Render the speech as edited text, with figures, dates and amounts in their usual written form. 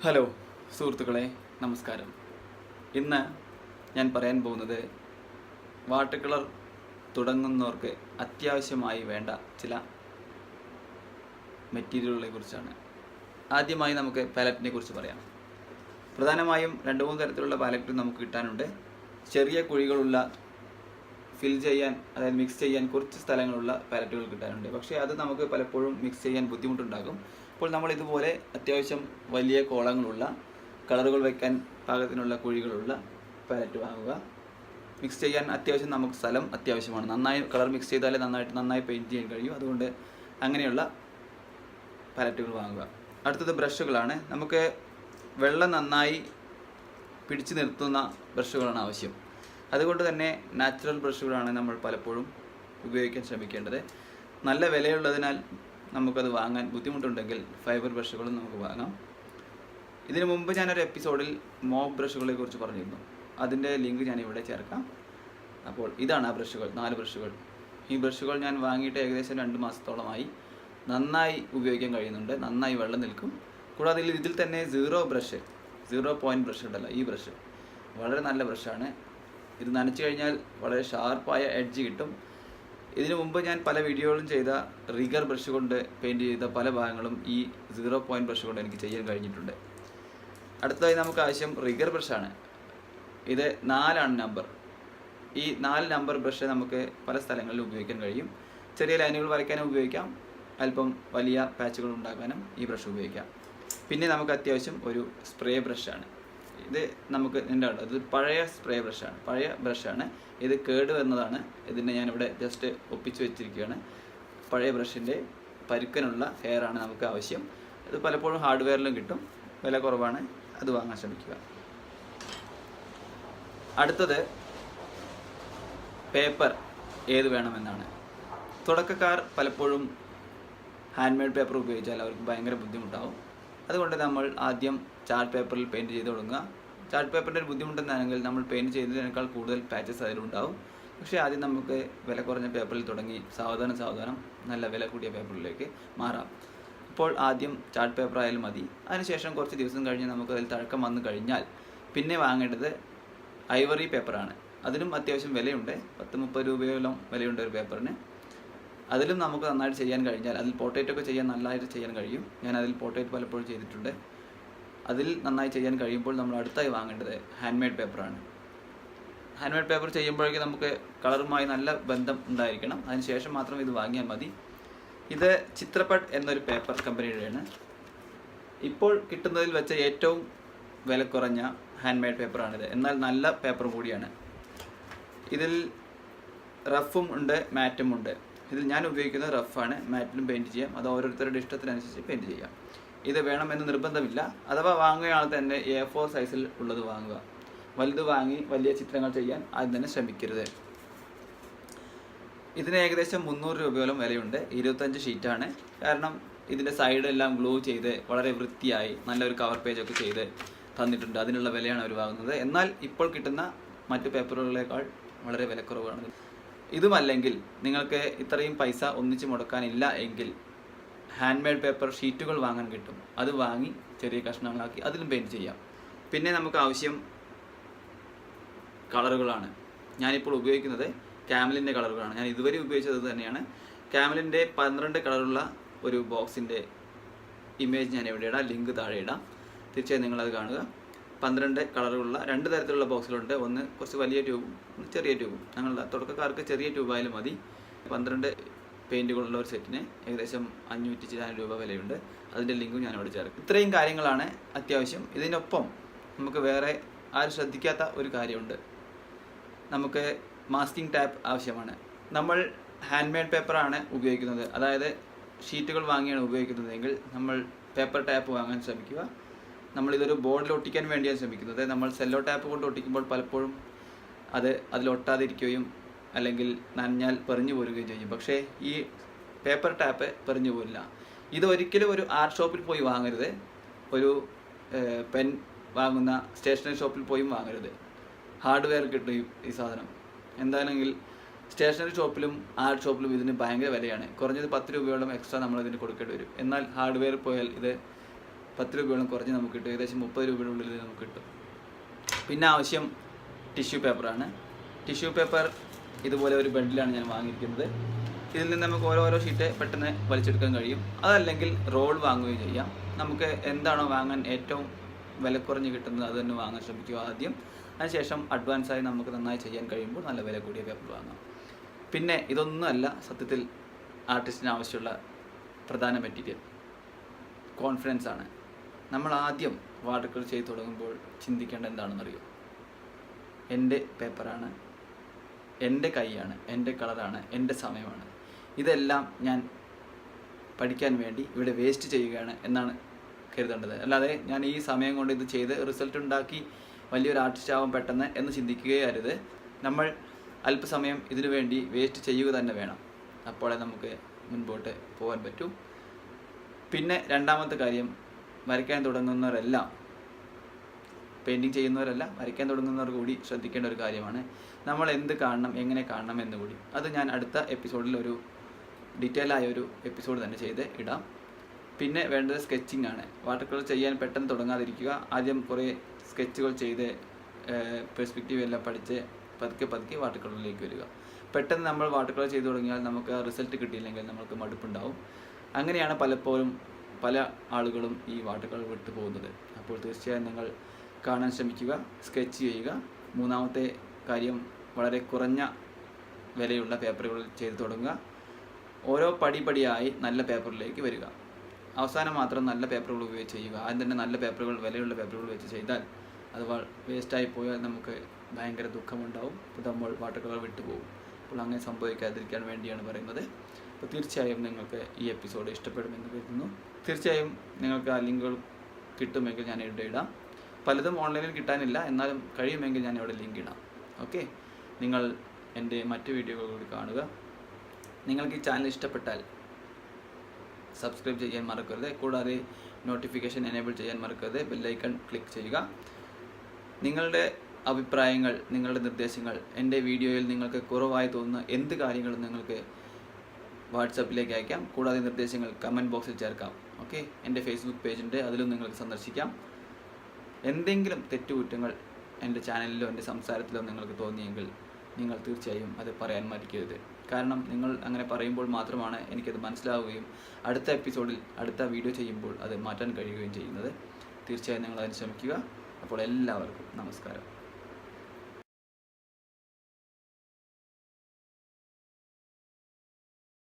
Hello സുഹൃത്തുക്കളെ, നമസ്കാരം. ഇന്ന് ഞാൻ പറയാൻ പോകുന്നത് വാട്ടർ കളർ തുടങ്ങുന്നവർക്ക് അത്യാവശ്യമായി വേണ്ട ചില മെറ്റീരിയലുകളെ കുറിച്ചാണ്. ആദ്യമായി നമുക്ക് പാലറ്റിനെ കുറിച്ച് പറയാം. പ്രധാനമായും 2-3 തരത്തിലുള്ള പാലറ്റ് നമുക്ക് കിട്ടാനുണ്ട്. ചെറിയ കുഴികളുള്ള ഫിൽ ചെയ്യാൻ, അതായത് മിക്സ് ചെയ്യാൻ കുറച്ച് സ്ഥലങ്ങളുള്ള പാലറ്റുകൾ കിട്ടാനുണ്ട്. പക്ഷേ അത് നമുക്ക് പലപ്പോഴും മിക്സ് ചെയ്യാൻ ബുദ്ധിമുട്ടുണ്ടാകും. അപ്പോൾ നമ്മൾ ഇതുപോലെ അത്യാവശ്യം വലിയ കോളങ്ങളുള്ള, കളറുകൾ വയ്ക്കാൻ പാകത്തിനുള്ള കുഴികളുള്ള പാലറ്റ് വാങ്ങുക. മിക്സ് ചെയ്യാൻ അത്യാവശ്യം നമുക്ക് സ്ഥലം അത്യാവശ്യമാണ്. നന്നായി കളർ മിക്സ് ചെയ്താലേ നന്നായി പെയിൻറ്റ് ചെയ്യാൻ കഴിയും. അതുകൊണ്ട് അങ്ങനെയുള്ള പാലറ്റുകൾ വാങ്ങുക. അടുത്തത് ബ്രഷുകളാണ്. നമുക്ക് വെള്ളം നന്നായി പിടിച്ചു നിർത്തുന്ന ബ്രഷുകളാണ് ആവശ്യം. അതുകൊണ്ട് തന്നെ നാച്ചുറൽ ബ്രഷുകളാണ് നമ്മൾ പലപ്പോഴും ഉപയോഗിക്കാൻ ശ്രമിക്കേണ്ടത്. നല്ല വിലയുള്ളതിനാൽ നമുക്കത് വാങ്ങാൻ ബുദ്ധിമുട്ടുണ്ടെങ്കിൽ ഫൈബർ ബ്രഷുകളും നമുക്ക് വാങ്ങാം. ഇതിനു മുമ്പ് ഞാനൊരു എപ്പിസോഡിൽ മോപ്പ് ബ്രഷുകളെ കുറിച്ച് പറഞ്ഞിരുന്നു. അതിൻ്റെ ലിങ്ക് ഞാനിവിടെ ചേർക്കാം. അപ്പോൾ ഇതാണ് ആ ബ്രഷുകൾ, 4 ബ്രഷുകൾ. ഈ ബ്രഷുകൾ ഞാൻ വാങ്ങിയിട്ട് ഏകദേശം 2 മാസത്തോളമായി. നന്നായി ഉപയോഗിക്കാൻ കഴിയുന്നുണ്ട്, നന്നായി വെള്ളം നിൽക്കും. കൂടാതെ ഇതിൽ തന്നെ 0 പോയിൻറ്റ് ബ്രഷ് ഉണ്ടല്ലോ, ഈ ബ്രഷ് വളരെ നല്ല ബ്രഷാണ്. ഇത് നനച്ചു കഴിഞ്ഞാൽ വളരെ ഷാർപ്പായ എഡ്ജ് കിട്ടും. ഇതിനു മുമ്പ് ഞാൻ പല വീഡിയോകളും ചെയ്ത റിഗർ ബ്രഷ് കൊണ്ട് പെയിൻറ്റ് ചെയ്ത പല ഭാഗങ്ങളും ഈ 0 പോയിൻറ്റ് ബ്രഷ് കൊണ്ട് എനിക്ക് ചെയ്യാൻ കഴിഞ്ഞിട്ടുണ്ട്. അടുത്തതായി നമുക്ക് ആവശ്യം റിഗർ ബ്രഷാണ്. ഇത് 4 നമ്പർ. ഈ 4 നമ്പർ ബ്രഷ് നമുക്ക് പല സ്ഥലങ്ങളിലും ഉപയോഗിക്കാൻ കഴിയും. ചെറിയ ലൈനുകൾ വരയ്ക്കാനും ഉപയോഗിക്കാം, അല്പം വലിയ പാച്ചുകൾ ഉണ്ടാക്കാനും ഈ ബ്രഷ് ഉപയോഗിക്കാം. പിന്നെ നമുക്ക് അത്യാവശ്യം ഒരു സ്പ്രേ ബ്രഷാണ്. ഇത് നമുക്ക് ഇത് പഴയ സ്പ്രേ പഴയ ബ്രഷാണ്. ഇത് കേട് വരുന്നതാണ്. ഇതിനെ ഞാനിവിടെ ജസ്റ്റ് ഒപ്പിച്ച് വെച്ചിരിക്കുകയാണ്. പഴയ ബ്രഷിൻ്റെ പരുക്കനുള്ള ഹെയറാണ് നമുക്ക് ആവശ്യം. ഇത് പലപ്പോഴും ഹാർഡ്വെയറിലും കിട്ടും, വില കുറവാണ്. അത് വാങ്ങാൻ ശ്രമിക്കുക. അടുത്തത് പേപ്പർ ഏത് വേണമെന്നാണ്. തുടക്കക്കാർ പലപ്പോഴും ഹാൻഡ് മെയ്ഡ് പേപ്പർ ഉപയോഗിച്ചാൽ അവർക്ക് ഭയങ്കര ബുദ്ധിമുട്ടാവും. അതുകൊണ്ട് നമ്മൾ ആദ്യം ചാർട്ട് പേപ്പറിൽ പെയിൻറ്റ് ചെയ്ത് തുടങ്ങുക. ചാർട്ട് പേപ്പറിൻ്റെ ഒരു ബുദ്ധിമുട്ടെന്നാണെങ്കിൽ നമ്മൾ പെയിൻറ്റ് ചെയ്തതിനേക്കാൾ കൂടുതൽ പാച്ചസ് അതിലുണ്ടാവും. പക്ഷേ ആദ്യം നമുക്ക് വില കുറഞ്ഞ പേപ്പറിൽ തുടങ്ങി സാവധാനം നല്ല വില കൂടിയ പേപ്പറിലേക്ക് മാറാം. അപ്പോൾ ആദ്യം ചാർട്ട് പേപ്പർ ആയാലും മതി. അതിനുശേഷം കുറച്ച് ദിവസം കഴിഞ്ഞ് നമുക്ക് അതിൽ തഴക്കം വന്നു കഴിഞ്ഞാൽ പിന്നെ വാങ്ങേണ്ടത് ഐവറി പേപ്പറാണ്. അതിനും അത്യാവശ്യം വിലയുണ്ട്. 10-30 രൂപയോളം വിലയുണ്ട് ഒരു പേപ്പറിന്. അതിലും നമുക്ക് നന്നായിട്ട് ചെയ്യാൻ കഴിഞ്ഞാൽ, അതിൽ പോർട്രേറ്റൊക്കെ ചെയ്യാൻ നല്ലതായിട്ട് ചെയ്യാൻ കഴിയും. ഞാൻ അതിൽ പോർട്രേറ്റ് പലപ്പോഴും ചെയ്തിട്ടുണ്ട്. അതിൽ നന്നായി ചെയ്യാൻ കഴിയുമ്പോൾ നമ്മൾ അടുത്തായി വാങ്ങേണ്ടത് ഹാൻഡ് മെയ്ഡ് പേപ്പറാണ്. ഹാൻഡ് മെയ്ഡ് പേപ്പർ ചെയ്യുമ്പോഴേക്കും നമുക്ക് കളറുമായി നല്ല ബന്ധം ഉണ്ടായിരിക്കണം. അതിനുശേഷം മാത്രം ഇത് വാങ്ങിയാൽ മതി. ഇത് ചിത്രപട്ട് എന്നൊരു പേപ്പർ കമ്പനിയുടെയാണ്. ഇപ്പോൾ കിട്ടുന്നതിൽ വെച്ച ഏറ്റവും വില കുറഞ്ഞ ഹാൻഡ് മെയ്ഡ് പേപ്പറാണിത്. എന്നാൽ നല്ല പേപ്പർ കൂടിയാണ്. ഇതിൽ റഫും ഉണ്ട്, മാറ്റും ഉണ്ട്. ഇതിൽ ഞാൻ ഉപയോഗിക്കുന്നത് റഫാണ്. മാറ്റിലും പെയിൻറ്റ് ചെയ്യാം. അത് ഓരോരുത്തരുടെ ഇഷ്ടത്തിനനുസരിച്ച് പെയിൻറ്റ് ചെയ്യാം. ഇത് വേണമെന്ന് നിർബന്ധമില്ല. അഥവാ വാങ്ങുകയാൾ തന്നെ A4 സൈസിൽ ഉള്ളത് വാങ്ങുക. വലുത് വാങ്ങി വലിയ ചിത്രങ്ങൾ ചെയ്യാൻ ആദ്യം തന്നെ ശ്രമിക്കരുത്. ഇതിന് ഏകദേശം 300 രൂപയോളം വിലയുണ്ട്. 25 ഷീറ്റാണ്. കാരണം ഇതിൻ്റെ സൈഡെല്ലാം ഗ്ലൂ ചെയ്ത് വളരെ വൃത്തിയായി നല്ലൊരു കവർ പേജൊക്കെ ചെയ്ത് തന്നിട്ടുണ്ട്. അതിനുള്ള വിലയാണ് അവർ വാങ്ങുന്നത്. എന്നാൽ ഇപ്പോൾ കിട്ടുന്ന മറ്റു പേപ്പറുകളേക്കാൾ വളരെ വിലക്കുറവാണ്. ഇതുമല്ലെങ്കിൽ നിങ്ങൾക്ക് ഇത്രയും പൈസ ഒന്നിച്ച് മുടക്കാനില്ല എങ്കിൽ ഹാൻഡ് മെയ്ഡ് പേപ്പർ ഷീറ്റുകൾ വാങ്ങാൻ കിട്ടും. അത് വാങ്ങി ചെറിയ കഷ്ണങ്ങളാക്കി അതിലും പെയിൻറ്റ് ചെയ്യാം. പിന്നെ നമുക്ക് ആവശ്യം കളറുകളാണ്. ഞാനിപ്പോൾ ഉപയോഗിക്കുന്നത് ക്യാമലിൻ്റെ കളറുകളാണ്. ഞാൻ ഇതുവരെ ഉപയോഗിച്ചത് തന്നെയാണ്. ക്യാമലിൻ്റെ 12 കളറുള്ള ഒരു ബോക്സിൻ്റെ ഇമേജ് ഞാൻ എവിടെ ഇടാം, ലിങ്ക് താഴെ ഇടാം. തീർച്ചയായും നിങ്ങളത് കാണുക. 12 കളറുള്ള 2 തരത്തിലുള്ള ബോക്സുകളുണ്ട്. ഒന്ന് കുറച്ച് വലിയ ട്യൂബും ഒന്ന് ചെറിയ ട്യൂബും. ഞങ്ങളുടെ തുടക്കക്കാർക്ക് ചെറിയ ട്യൂബായാലും മതി. 12 പെയിൻറ്റുകളുള്ള ഒരു സെറ്റിന് ഏകദേശം 500 രൂപ വിലയുണ്ട്. അതിൻ്റെ ലിങ്കും ഞാനിവിടെ ചേർക്കും. ഇത്രയും കാര്യങ്ങളാണ് അത്യാവശ്യം. ഇതിനൊപ്പം നമുക്ക് വേറെ ആരും ശ്രദ്ധിക്കാത്ത ഒരു കാര്യമുണ്ട്. നമുക്ക് മാസ്കിംഗ് ടാപ്പ് ആവശ്യമാണ്. നമ്മൾ ഹാൻഡ് മെയ്ഡ് പേപ്പറാണ് ഉപയോഗിക്കുന്നത്, അതായത് ഷീറ്റുകൾ വാങ്ങിയാണ് ഉപയോഗിക്കുന്നതെങ്കിൽ നമ്മൾ പേപ്പർ ടാപ്പ് വാങ്ങാൻ ശ്രമിക്കുക. നമ്മളിതൊരു ബോർഡിൽ ഒട്ടിക്കാൻ വേണ്ടിയാണ് ശ്രമിക്കുന്നത്. നമ്മൾ സെല്ലോ ടാപ്പ് കൊണ്ട് ഒട്ടിക്കുമ്പോൾ പലപ്പോഴും അതിലൊട്ടാതിരിക്കുകയും അല്ലെങ്കിൽ നനഞ്ഞാൽ പെറിഞ്ഞു പോരുകയും ചെയ്യും. പക്ഷേ ഈ പേപ്പർ ടാപ്പ് പെറിഞ്ഞു പോരില്ല. ഇത് ഒരിക്കലും ഒരു ആർട്ട് ഷോപ്പിൽ പോയി വാങ്ങരുത്. ഒരു പെൻ വാങ്ങുന്ന സ്റ്റേഷനറി ഷോപ്പിൽ പോയും വാങ്ങരുത്. ഹാർഡ്വെയർ കിട്ടും ഈ സാധനം. എന്താണെങ്കിൽ സ്റ്റേഷനറി ഷോപ്പിലും ആർട്ട് ഷോപ്പിലും ഇതിന് ഭയങ്കര വിലയാണ്. കുറഞ്ഞത് 10 രൂപയോളം എക്സ്ട്രാ നമ്മളതിന് കൊടുക്കേണ്ടി വരും. എന്നാൽ ഹാർഡ്വെയർ പോയാൽ ഇത് 10 രൂപയോളം കുറഞ്ഞ് നമുക്ക് കിട്ടും. ഏകദേശം 30 രൂപയുടെ ഉള്ളിൽ നമുക്ക് കിട്ടും. പിന്നെ ആവശ്യം ടിഷ്യൂ പേപ്പറാണ്. ടിഷ്യൂ പേപ്പർ ഇതുപോലെ ഒരു ബണ്ടിലാണ് ഞാൻ വാങ്ങിയിരിക്കുന്നത്. ഇതിൽ നിന്ന് നമുക്ക് ഓരോരോ ഷീറ്റ് പെട്ടെന്ന് വലിച്ചെടുക്കാൻ കഴിയും. അതല്ലെങ്കിൽ റോൾ വാങ്ങുകയും ചെയ്യാം. നമുക്ക് എന്താണോ വാങ്ങാൻ ഏറ്റവും വില കുറഞ്ഞ് കിട്ടുന്നത് അത് തന്നെ വാങ്ങാൻ ശ്രമിക്കുക ആദ്യം. അതിനുശേഷം അഡ്വാൻസായി നമുക്ക് നന്നായി ചെയ്യാൻ കഴിയുമ്പോൾ നല്ല വില കൂടിയ പേപ്പർ വാങ്ങാം. പിന്നെ ഇതൊന്നുമല്ല സത്യത്തിൽ ആർട്ടിസ്റ്റിന് ആവശ്യമുള്ള പ്രധാന മെറ്റീരിയൽ, കോൺഫിഡൻസ് ആണ്. നമ്മൾ ആദ്യം വാട്ടർ കളർ ചെയ്ത് തുടങ്ങുമ്പോൾ ചിന്തിക്കേണ്ട എന്താണെന്നറിയോ? എൻ്റെ പേപ്പറാണ്, എൻ്റെ കൈയാണ്, എൻ്റെ കളറാണ്, എൻ്റെ സമയമാണ്. ഇതെല്ലാം ഞാൻ പഠിക്കാൻ വേണ്ടി ഇവിടെ വേസ്റ്റ് ചെയ്യുകയാണ് എന്നാണ് കരുതേണ്ടത്. അല്ലാതെ ഞാൻ ഈ സമയം കൊണ്ട് ഇത് ചെയ്ത് റിസൾട്ട് ഉണ്ടാക്കി വലിയൊരു ആർട്ടിസ്റ്റ് ആവാൻ പെട്ടെന്ന് എന്ന് ചിന്തിക്കുകയരുത്. നമ്മൾ അല്പസമയം ഇതിനു വേണ്ടി വേസ്റ്റ് ചെയ്യുക തന്നെ വേണം. അപ്പോഴേ നമുക്ക് മുൻപോട്ട് പോകാൻ പറ്റൂ. പിന്നെ രണ്ടാമത്തെ കാര്യം, വരയ്ക്കാൻ തുടങ്ങുന്നവരെല്ലാം, പെയിൻറ്റിങ് ചെയ്യുന്നവരല്ല, വരയ്ക്കാൻ തുടങ്ങുന്നവർ കൂടി ശ്രദ്ധിക്കേണ്ട ഒരു കാര്യമാണ്. നമ്മൾ എന്ത് കാണണം, എങ്ങനെ കാണണം എന്ന് കൂടി. അത് ഞാൻ അടുത്ത എപ്പിസോഡിൽ ഒരു ഡീറ്റെയിൽ ആയ ഒരു എപ്പിസോഡ് തന്നെ ചെയ്ത് ഇടാം. പിന്നെ വേണ്ടത് സ്കെച്ചിങ് ആണ്. വാട്ടർ കളർ ചെയ്യാൻ പെട്ടെന്ന് തുടങ്ങാതിരിക്കുക. ആദ്യം കുറേ സ്കെച്ചുകൾ ചെയ്ത് പെർസ്പെക്റ്റീവ് എല്ലാം പഠിച്ച് പതുക്കെ വാട്ടർ കളറിലേക്ക് വരിക. പെട്ടെന്ന് നമ്മൾ വാട്ടർ കളർ ചെയ്ത് തുടങ്ങിയാൽ നമുക്ക് ആ റിസൾട്ട് കിട്ടിയില്ലെങ്കിൽ നമുക്ക് മടുപ്പുണ്ടാവും. അങ്ങനെയാണ് പലപ്പോഴും പല ആളുകളും ഈ വാട്ടർ കളർ വിട്ടു പോകുന്നത്. അപ്പോൾ തീർച്ചയായും നിങ്ങൾ കാണാൻ ശ്രമിക്കുക, സ്കെച്ച് ചെയ്യുക. മൂന്നാമത്തെ കാര്യം, വളരെ കുറഞ്ഞ വിലയുള്ള പേപ്പറുകൾ ചെയ്ത് തുടങ്ങുക. ഓരോ പടിപടിയായി നല്ല പേപ്പറിലേക്ക് വരിക. അവസാനം മാത്രം നല്ല പേപ്പറുകൾ ഉപയോഗിച്ച് ചെയ്യുക. ആദ്യം തന്നെ നല്ല പേപ്പറുകൾ, വിലയുള്ള പേപ്പറുകൾ വെച്ച് ചെയ്താൽ അത് വേസ്റ്റായി പോയാൽ നമുക്ക് ഭയങ്കര ദുഃഖമുണ്ടാവും. അപ്പോൾ നമ്മൾ വാട്ടർ കളർ വിട്ടുപോകും. അപ്പോൾ അങ്ങനെ സംഭവിക്കാതിരിക്കാൻ വേണ്ടിയാണ് പറയുന്നത്. അപ്പോൾ തീർച്ചയായും നിങ്ങൾക്ക് ഈ എപ്പിസോഡ് ഇഷ്ടപ്പെടുമെന്ന് കരുതുന്നു. തീർച്ചയായും നിങ്ങൾക്ക് ആ ലിങ്കുകൾ കിട്ടുമെങ്കിൽ ഞാൻ ഇവിടെ ഇടാം. പലതും ഓൺലൈനിൽ കിട്ടാനില്ല, എന്നാലും കഴിയുമെങ്കിൽ ഞാൻ ഇവിടെ ലിങ്ക് ഇടാം. ഓക്കെ, നിങ്ങൾ എൻ്റെ മറ്റ് വീഡിയോകൾ കൂടി കാണുക. നിങ്ങൾക്ക് ഈ ചാനൽ ഇഷ്ടപ്പെട്ടാൽ സബ്സ്ക്രൈബ് ചെയ്യാൻ മറക്കരുത്. കൂടാതെ നോട്ടിഫിക്കേഷൻ എനേബിൾ ചെയ്യാൻ മറക്കരുത്. ബെല്ലൈക്കൺ ക്ലിക്ക് ചെയ്യുക. നിങ്ങളുടെ അഭിപ്രായങ്ങൾ, നിങ്ങളുടെ നിർദ്ദേശങ്ങൾ, എൻ്റെ വീഡിയോയിൽ നിങ്ങൾക്ക് കുറവായി തോന്നുന്ന എന്ത് കാര്യങ്ങളും നിങ്ങൾക്ക് വാട്സാപ്പിലേക്ക് അയക്കാം. കൂടാതെ നിർദ്ദേശങ്ങൾ കമൻറ്റ് ബോക്സിൽ ചേർക്കാം. ഓക്കെ, എൻ്റെ ഫേസ്ബുക്ക് പേജുണ്ട്, അതിലും നിങ്ങൾക്ക് സന്ദർശിക്കാം. എന്തെങ്കിലും തെറ്റുകുറ്റങ്ങൾ എൻ്റെ ചാനലിലോ എൻ്റെ സംസാരത്തിലോ നിങ്ങൾക്ക് തോന്നിയെങ്കിൽ നിങ്ങൾ തീർച്ചയായും അത് പറയാൻ മടിക്കരുത്. കാരണം നിങ്ങൾ അങ്ങനെ പറയുമ്പോൾ മാത്രമാണ് എനിക്കത് മനസ്സിലാവുകയും അടുത്ത എപ്പിസോഡിൽ അടുത്ത വീഡിയോ ചെയ്യുമ്പോൾ അത് മാറ്റാൻ കഴിയുകയും ചെയ്യുന്നത്. തീർച്ചയായും നിങ്ങൾ അതിന് ശ്രമിക്കുക. അപ്പോൾ എല്ലാവർക്കും നമസ്കാരം.